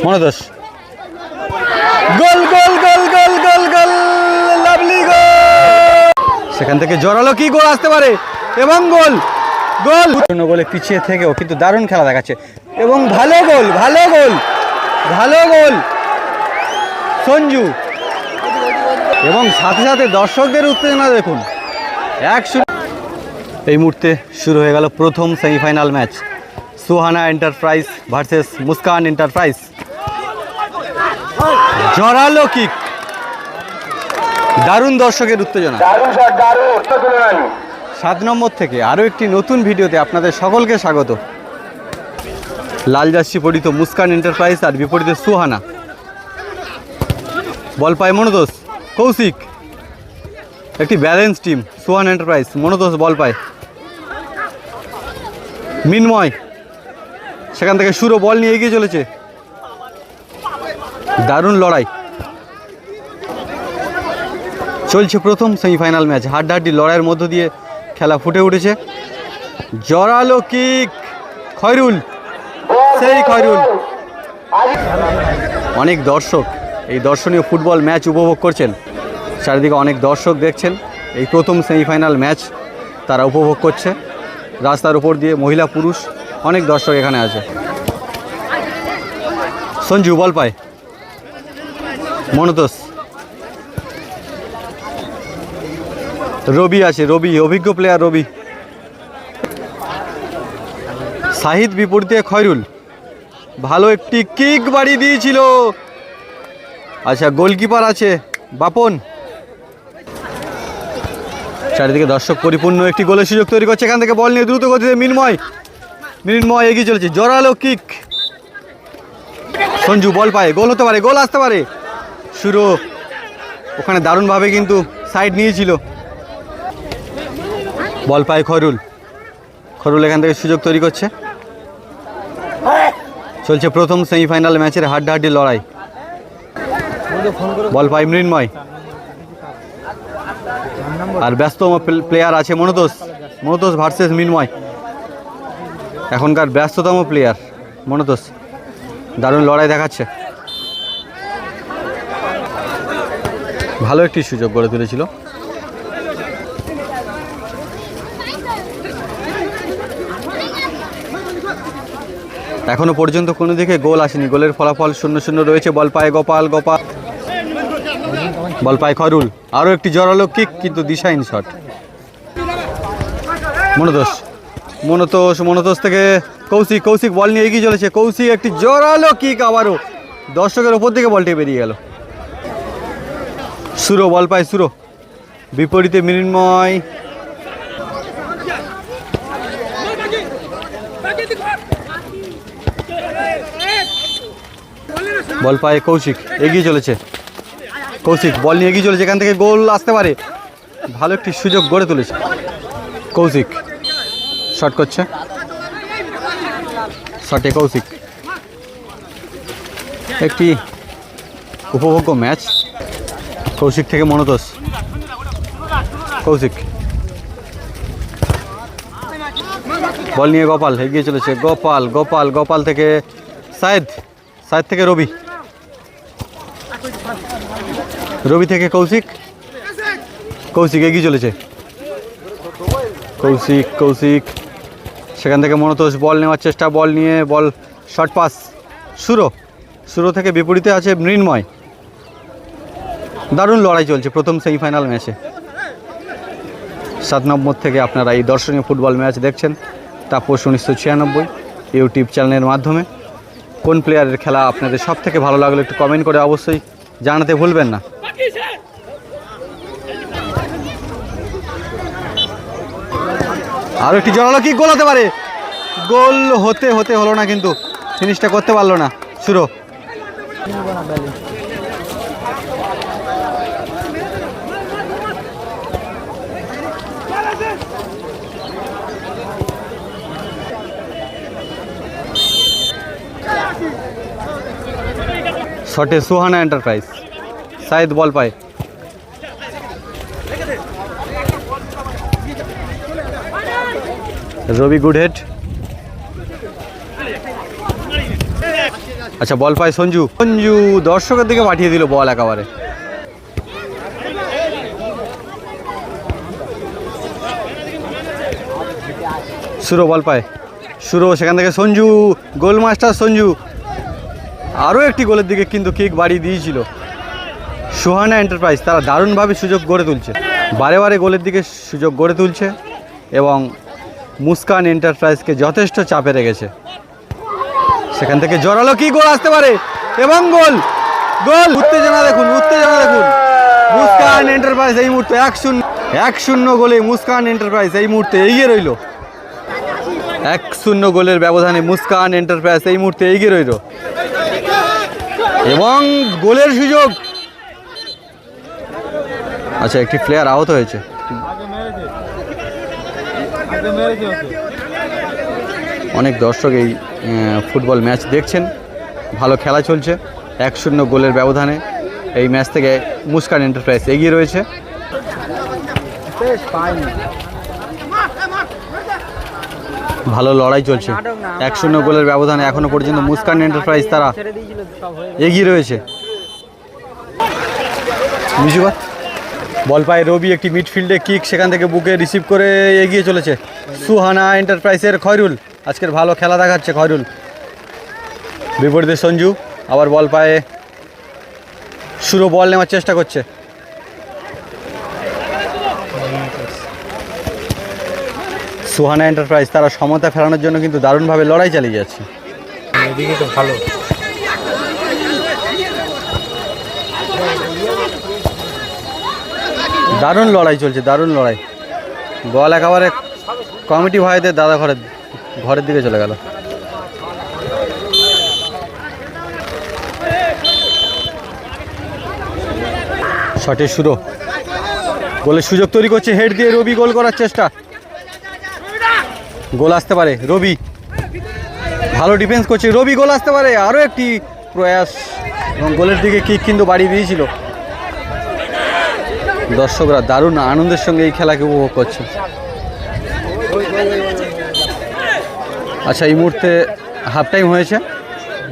মনোদোষ গোল গোল গোল গোল গোল গোল lovely গোল। সেখান থেকে জোরালো কি গোল আসতে পারে এবং গোল গোল গোলে পিছিয়ে থেকেও কিন্তু দারুণ খেলা দেখাচ্ছে এবং ভালো গোল ভালো গোল ভালো গোল সঞ্জু এবং সাথে সাথে দর্শকদের উত্তেজনা দেখুন। এই মুহূর্তে শুরু হয়ে গেল প্রথম semifinal match, Suhana enterprise versus Muskan enterprise. জোরালো কিক, দারুণ দর্শকের উত্তেজনা। 7 নম্বর থেকে আরও একটি নতুন ভিডিওতে আপনাদের সকলকে স্বাগত। লাল জার্সি পরিত মুস্কান এন্টারপ্রাইজ আর বিপরীতে সুহানা। বল পায় মনোদোষ, কৌশিক। একটি ব্যালেন্স টিম সুহানা এন্টারপ্রাইজ। মনোদোষ বল পায়, মিনময় সেখান থেকে শুরু বল নিয়ে এগিয়ে চলেছে। দারুণ লড়াই চলছে প্রথম সেমিফাইনাল ম্যাচ। হাড্ডাহাড্ডি লড়াইয়ের মধ্য দিয়ে খেলা ফুটে উঠেছে। জোরালো কিক, খয়রুল, সেই খয়রুল। অনেক দর্শক এই দর্শনীয় ফুটবল ম্যাচ উপভোগ করছেন। চারিদিকে অনেক দর্শক দেখছেন এই প্রথম সেমিফাইনাল ম্যাচ তারা উপভোগ করছে। রাস্তার উপর দিয়ে মহিলা পুরুষ অনেক দর্শক এখানে আছে। সঞ্জু বল পায়, মনোতোষ, রবি আছে, রবি অভিজ্ঞ প্লেয়ার রবি। সাহিদ বিপরীতে খয়রুল, ভালো একটি কিক বাড়িয়ে দিয়েছিল। আচ্ছা গোলকিপার আছে বাপন। চারিদিকে দর্শক পরিপূর্ণ একটি গোলের সুযোগ তৈরি করছে। এখান থেকে বল নিয়ে দ্রুত গতিতে মিনময়, মিনময় এগিয়ে চলেছে। জোরালো কিক, সঞ্জু বল পায়, গোল হতে পারে, গোল আসতে পারে। শুরু ওখানে দারুণভাবে কিন্তু সাইড নিয়েছিল। বল পায় খয়রুল, খয়রুল এখান থেকে সুযোগ তৈরি করছে। চলছে প্রথম সেমিফাইনাল ম্যাচের হাড্ডাহাড্ডি লড়াই। বল পায় মৃন্ময় আর ব্যস্ততম প্লেয়ার আছে মনোতোষ। মনোতোষ ভার্সেস মিনময়, এখনকার ব্যস্ততম প্লেয়ার মনোতোষ। দারুণ লড়াই দেখাচ্ছে, ভালো একটি সুযোগ গড়ে তুলেছিল। এখনো পর্যন্ত কোনো দিকে গোল আসেনি, গোলের ফলাফল 0-0 রয়েছে। বল পায় গোপাল, গোপাল বল পায় খয়রুল। আরও একটি জোরালো কিক কিন্তু দিশাহীন শট। মনোতোষ, মনোতোষ, মনোতোষ থেকে কৌশিক, কৌশিক বল নিয়ে এগিয়ে চলেছে। কৌশিক একটি জোরালো কিক, আবারও দর্শকের ওপর থেকে বলটি বেরিয়ে গেল। সুরো বল পায়, সুরো বিপরীতে মৃন্ময়। বল পায় কৌশিক, এগিয়ে চলেছে কৌশিক, বল নিয়ে এগিয়ে চলেছে। এখান থেকে গোল আসতে পারে, ভালো একটি সুযোগ গড়ে তুলেছে কৌশিক। শট করছে, শটে কৌশিক। একটি উপভোগ্য ম্যাচ। কৌশিক থেকে মনোতোষ, কৌশিক বল নিয়ে গোপাল এগিয়ে চলেছে। গোপাল, গোপাল, গোপাল থেকে সায়েদ, সায়েদ থেকে রবি, রবি থেকে কৌশিক, কৌশিক এগিয়ে চলেছে। কৌশিক, কৌশিক সেখান থেকে মনোতোষ বল নেওয়ার চেষ্টা, বল নিয়ে বল শর্ট পাস। সুরো, সুরো থেকে বিপরীতে আছে মৃন্ময়। দারুণ লড়াই চলছে প্রথম সেমিফাইনাল ম্যাচে। 7 নম্বর থেকে আপনারা এই দর্শনীয় ফুটবল ম্যাচ দেখছেন তাপস 1996 ইউটিউব চ্যানেলের মাধ্যমে। কোন প্লেয়ারের খেলা আপনাদের সব থেকে ভালো লাগলো একটু কমেন্ট করে অবশ্যই জানাতে ভুলবেন না। আরও একটি জোরালো কিক, গোল হতে পারে, গোল হতে হতে হলো না, কিন্তু ফিনিশটা করতে পারলো না সুরো। শটে সুহানা এন্টারপ্রাইজ। সাইদ বল পায়, রবি গুড হেড। আচ্ছা, বল পায় সঞ্জু। সঞ্জু দর্শকের দিকে পাঠিয়ে দিল বল একেবারে। সুরো বল পায়, সুরো সেখান থেকে সঞ্জু, গোল মাস্টার সঞ্জু। আরও একটি গোলের দিকে কিন্তু কিক বাড়িয়ে দিয়েছিল সুহানা এন্টারপ্রাইজ। তারা দারুণভাবে সুযোগ গড়ে তুলছে, বারে বারে গোলের দিকে সুযোগ গড়ে তুলছে এবং মুস্কান এন্টারপ্রাইজকে যথেষ্ট চাপে রেখেছে। সেখান থেকে জোরালো কি গোল আসতে পারে এবং গোল, গোল। উত্তেজনা দেখুন, উত্তেজনা দেখুন। মুস্কান এন্টারপ্রাইজ এই মুহূর্তে 1-0 গোলে মুস্কান এন্টারপ্রাইজ এই মুহূর্তে এগিয়ে রইল। 1-0 গোলের ব্যবধানে মুস্কান এন্টারপ্রাইজ এই মুহূর্তে এগিয়ে রইল এবং গোলের সুযোগ। আচ্ছা, একটি প্লেয়ার আহত হয়েছে। অনেক দর্শক এই ফুটবল ম্যাচ দেখছেন, ভালো খেলা চলছে। 1-0 গোলের ব্যবধানে এই ম্যাচ থেকে মুস্কান এন্টারপ্রাইজ এগিয়ে রয়েছে। ভালো লড়াই চলছে, 1-0 গোলের ব্যবধানে এখনো পর্যন্ত মুস্কান এন্টারপ্রাইজ তারা এগিয়ে রয়েছে। বল পায় রবি, একটি মিডফিল্ডে কিক, সেখান থেকে বুকে রিসিভ করে এগিয়ে চলেছে সুহানা এন্টারপ্রাইজের খয়রুল। আজকের ভালো খেলা দেখাচ্ছে খয়রুল। বিপরীতে সঞ্জু, আবার বল পায়ে সুরো, বল নেওয়ার চেষ্টা করছে। সুহানা এন্টারপ্রাইজ তারা সমতা ফেরানোর জন্য কিন্তু দারুণভাবে লড়াই চালিয়ে যাচ্ছে। এদিকে তো ভালো, দারুণ লড়াই চলছে, দারুণ লড়াই। বল একেবারে কমিটি ভাইদের দাদা ঘরের দিকে চলে গেল। শটের শুরু, গোলের সুযোগ তৈরি করছে, হেড দিয়ে রবি, গোল করার চেষ্টা। গোল আসতে পারে, রবি ভালো ডিফেন্স করছে, রবি গোল আসতে পারে। আরও একটি প্রয়াস এবং গোলের দিকে কিক কিন্তু বাড়িয়ে দিয়েছিল। দর্শকরা দারুণ আনন্দের সঙ্গে এই খেলাকে উপভোগ করছে। আচ্ছা, এই মুহূর্তে হাফ টাইম হয়েছে,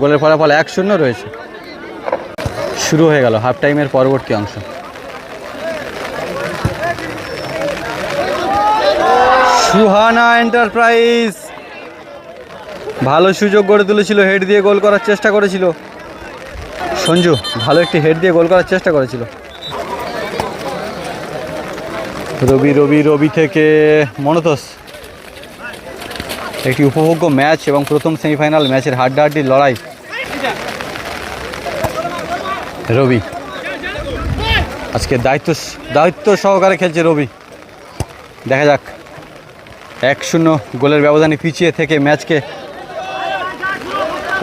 গোলের ফলাফল 1-0 রয়েছে। শুরু হয়ে গেল হাফ টাইমের পরবর্তী অংশ। সুহানা এন্টারপ্রাইজ ভালো সুযোগ গড়ে তুলেছিল, হেড দিয়ে গোল করার চেষ্টা করেছিল সঞ্জু, ভালো একটি হেড দিয়ে গোল করার চেষ্টা করেছিল। রবি থেকে মনতোষ। একটি উপভোগ্য ম্যাচ এবং প্রথম সেমিফাইনাল ম্যাচের হাড্ডাহাড্ডি লড়াই। রবি আজকে দায়িত্ব সহকারে খেলছে রবি। দেখা যাক 1-0 গোলের ব্যবধানে পিছিয়ে থেকে ম্যাচকে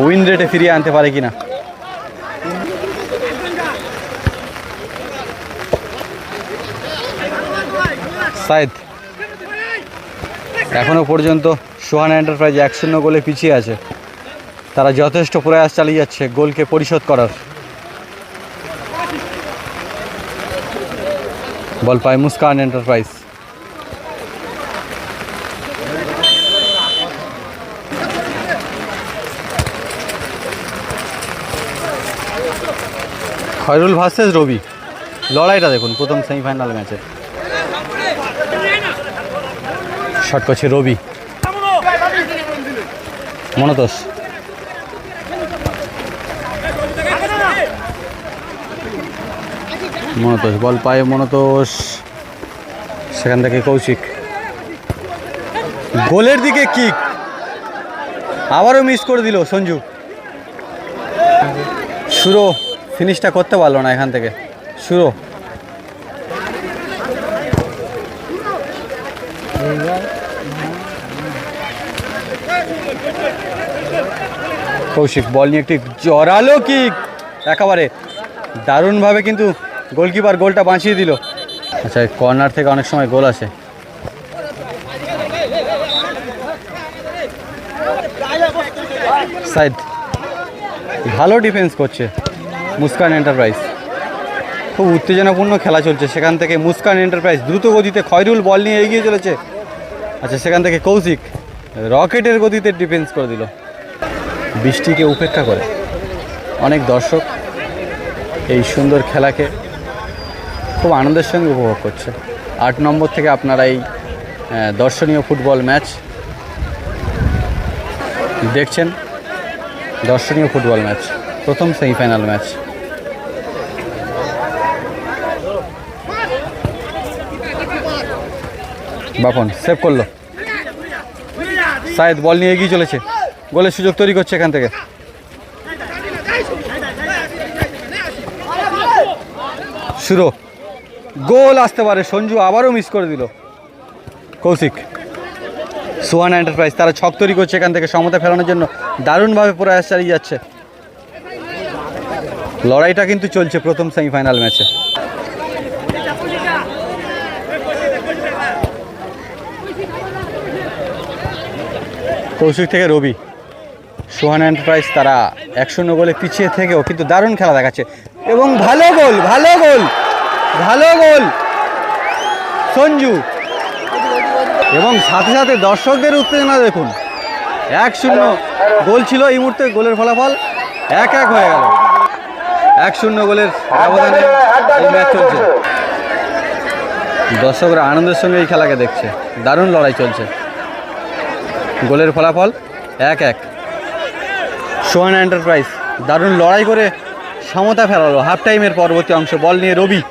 উইন রেটে ফিরিয়ে আনতে পারে কিনা। সাইদ এখনো পর্যন্ত সুহানা এন্টারপ্রাইজ 1-0 গোলে পিছিয়ে আছে। তারা যথেষ্ট প্রয়াস চালিয়ে যাচ্ছে গোলকে পরিশোধ করার। বল পায় মুস্কান এন্টারপ্রাইজ। খয়রুল ভার্সেস রবি, লড়াইটা দেখুন প্রথম সেমিফাইনাল ম্যাচের। শট করছে রবি, মনতোষ বল পায় মনতোষ, সেখান থেকে কৌশিক, গোলের দিকে কিক, আবারও মিস করে দিল সঞ্জু। শুরু ফিনিশটা করতে পারলো না এখান থেকে শুরু। কৌশিক বল নিয়ে একটি জোরালো কিক, একেবারে দারুণভাবে কিন্তু গোলকিপার গোলটা বাঁচিয়ে দিল। আচ্ছা, কর্নার থেকে অনেক সময় গোল আসে। সাইদ ভালো ডিফেন্স করছে মুস্কান এন্টারপ্রাইজ। খুব উত্তেজনাপূর্ণ খেলা চলছে। সেখান থেকে মুস্কান এন্টারপ্রাইজ দ্রুত গতিতে খয়রুল বল নিয়ে এগিয়ে চলেছে। আচ্ছা, সেখান থেকে কৌশিক রকেটের গতিতে ডিফেন্স করে দিল বৃষ্টিকে উপেক্ষা করে। অনেক দর্শক এই সুন্দর খেলাকে খুব আনন্দের সঙ্গে উপভোগ করছে। 8 নম্বর থেকে আপনারা এই দর্শনীয় ফুটবল ম্যাচ দেখছেন। দর্শনীয় ফুটবল ম্যাচ, প্রথম সেমিফাইনাল ম্যাচ। বাপন সেভ করলো, সায়েদ বল নিয়ে এগিয়ে চলেছে, গোলের সুযোগ তৈরি করছে এখান থেকে। শুরু, গোল আসতে পারে, সঞ্জু আবারও মিস করে দিল। কৌশিক, সুহানা এন্টারপ্রাইজ তারা ছক তৈরি করছে এখান থেকে সমতা ফেরানোর জন্য, দারুণভাবে প্রয়াস চালিয়ে যাচ্ছে। লড়াইটা কিন্তু চলছে প্রথম সেমিফাইনাল ম্যাচে। কৌশিক থেকে রবি, সুহানা এন্টারপ্রাইজ তারা 1-0 গোলে পিছিয়ে থেকেও কিন্তু দারুণ খেলা দেখাচ্ছে এবং ভালো গোল, ভালো গোল, ভালো গোল সঞ্জু। এবং সাথে সাথে দর্শকদের উত্তেজনা দেখুন। 1-0 গোল ছিল, এই মুহূর্তে গোলের ফলাফল 1-1 হয়ে গেল। 1-0 গোলের ব্যবধানে এই ম্যাচ চলছে। দর্শকরা আনন্দের সঙ্গে এই খেলাকে দেখছে, দারুণ লড়াই চলছে। গোলের ফলাফল 1-1। সুহানা এন্টারপ্রাইজ দারুণ লড়াই করে সমতা ফেরালো হাফ টাইমের পরবর্তী অংশ। বল নিয়ে রবি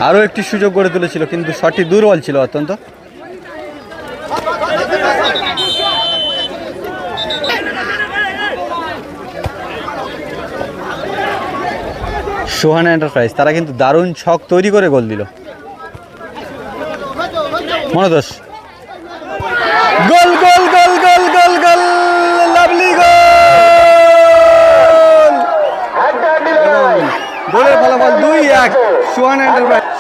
আরও একটি সুযোগ গড়ে তুলেছিল, কিন্তু শটটি দুর্বল ছিল অত্যন্ত। সুহানা এন্টারপ্রাইজ তারা কিন্তু দারুণ ছক তৈরি করে গোল দিল। মনোদোষ, গোল গোল গোল গোল গোল গোল, লাভলি গোল। গোলের ফলাফল 2-1।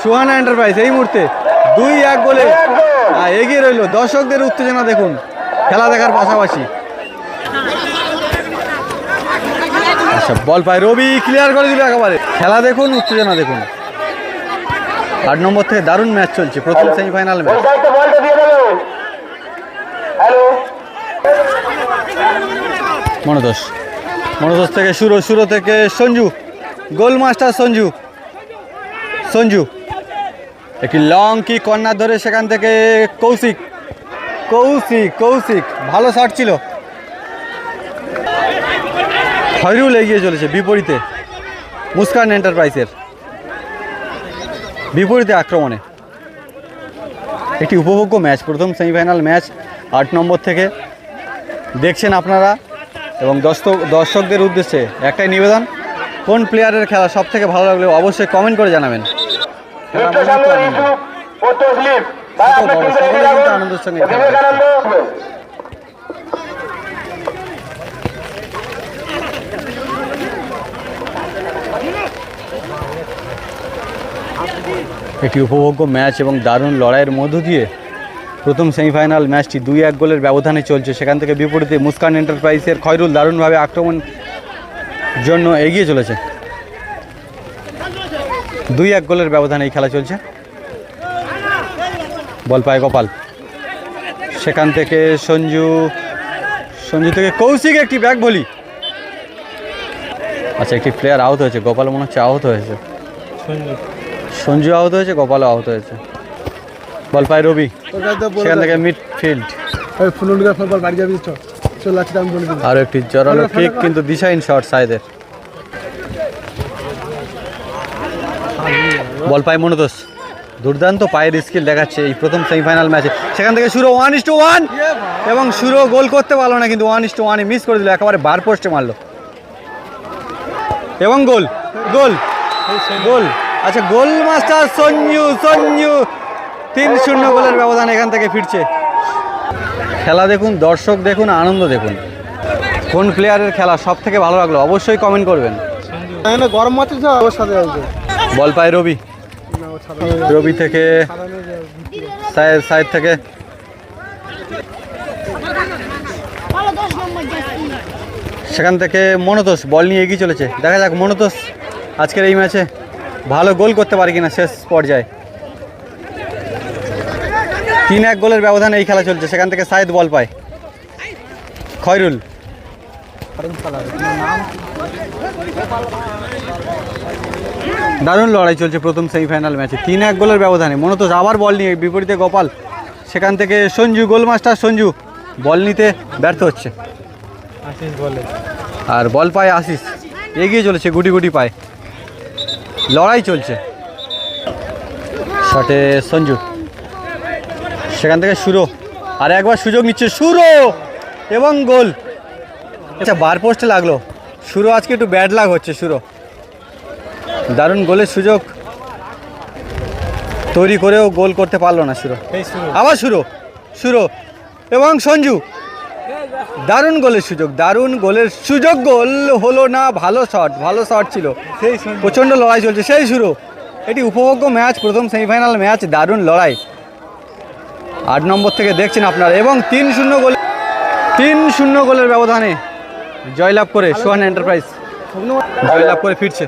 সুহানা এন্টারপ্রাইজ এই মুহূর্তে 2-1 গোলে এগিয়ে রইল। দর্শকদের উত্তেজনা দেখুন খেলা দেখার পাশাপাশি। আচ্ছা, বল পায় রবি, ক্লিয়ার করে দিল একেবারে। খেলা দেখুন, উত্তেজনা দেখুন। 8 নম্বর থেকে দারুণ ম্যাচ চলছে, প্রথম সেমিফাইনাল ম্যাচ। মনোদোষ থেকে শুরু থেকে সঞ্জু, গোল মাস্টার সঞ্জু একটি লং কি কর্নার ধরে সেখান থেকে কৌশিক ভালো শট ছিল। খয়রুল এগিয়ে চলেছে বিপরীতে, মুস্কান এন্টারপ্রাইজের বিপরীতে আক্রমণে। একটি উপভোগ্য ম্যাচ, প্রথম সেমিফাইনাল ম্যাচ 8 নম্বর থেকে দেখছেন আপনারা। এবং দর্শকদের উদ্দেশ্যে একটাই নিবেদন, কোন প্লেয়ারের খেলা সব থেকে ভালো লাগলে অবশ্যই কমেন্ট করে জানাবেন। আনন্দের সঙ্গে একটি উপভোগ্য ম্যাচ এবং দারুণ লড়াইয়ের মধ্য দিয়ে প্রথম সেমিফাইনাল ম্যাচটি 2-1 গোলের ব্যবধানে চলছে। সেখান থেকে বিপরীতে মুস্কান এন্টারপ্রাইজের খয়রুল দারুণভাবে আক্রমণ জন্য এগিয়ে চলেছে। 2-1 গোলের ব্যবধানে এই খেলা চলছে। বল পায় গোপাল, সেখান থেকে সঞ্জু থেকে কৌশিক একটি ব্যাক ভলি। আচ্ছা, একটি প্লেয়ার আহত হয়েছে, গোপাল মনে হচ্ছে আহত হয়েছে। সঞ্জু আহত হয়েছে, গোপালও আহত হয়েছে। বল পায় রবি, সেখান থেকে মিডফিল্ড আরও একটি জোরালো কিক, কিন্তু দিশাহীন শট সাইদের। বল পায় মনোদোষ, দুর্দান্ত পায়ের স্কিল দেখাচ্ছে এই প্রথম সেমিফাইনাল ম্যাচে। সেখান থেকে শুরু 1-1 এবং শুরু গোল করতে পারলো না, কিন্তু 1-1 মিস করে দিল, একেবারে বার পোস্টে মারলো এবং গোল। আচ্ছা, গোল মাস্টার সঞ্জু 3-0 গোলের ব্যবধান এখান থেকে ফিরছে। খেলা দেখুন, দর্শক দেখুন, আনন্দ দেখুন। কোন প্লেয়ারের খেলা সব থেকে ভালো লাগলো অবশ্যই কমেন্ট করবেন। গরম মাছ বল পায় রবি থেকে সাইড থেকে সেখান থেকে মনোতোষ বল নিয়ে এগিয়ে চলেছে। দেখা যাক মনোতোষ আজকের এই ম্যাচে ভালো গোল করতে পারে কিনা শেষ পর্যায়ে। 3-1 গোলের ব্যবধানে এই খেলা চলছে। সেখান থেকে সাইদ বল পায়, খয়রুল দারুণ লড়াই চলছে প্রথম সেমিফাইনাল ম্যাচে 3-1 গোলের ব্যবধানে। মনোতোষ আবার বল নিয়ে, বিপরীতে গোপাল, সেখান থেকে সঞ্জু, গোলমাস্টার সঞ্জু বল নিতে ব্যর্থ হচ্ছে, আশিস বলে আর বল পায় আশিস, এগিয়ে চলেছে গুটি গুটি পায়, লড়াই চলছে। শটে সঞ্জু, সেখান থেকে সুরো, আর একবার সুযোগ নিচ্ছে সুরো এবং গোল। আচ্ছা, বার পোস্টে লাগলো। সুরো আজকে একটু ব্যাড লাগ হচ্ছে। সুরো দারুণ গোলের সুযোগ তৈরি করেও গোল করতে পারলো না সুরো। এই শুরু আবার সুরো, সুরো এবং সঞ্জু, দারুণ গোলের সুযোগ, দারুণ গোলের সুযোগ, গোল হলো না। ভালো শট ছিল, সেই শুরু প্রচণ্ড লড়াই চলছে। সেই শুরু, এটি উপভোগ্য ম্যাচ, প্রথম সেমিফাইনাল ম্যাচ, দারুণ লড়াই 8 নম্বর থেকে দেখছেন আপনারা। এবং 3-0 গোলের ব্যবধানে জয়লাভ করে সোহান এন্টারপ্রাইজ জয়লাভ করে ফিরছে।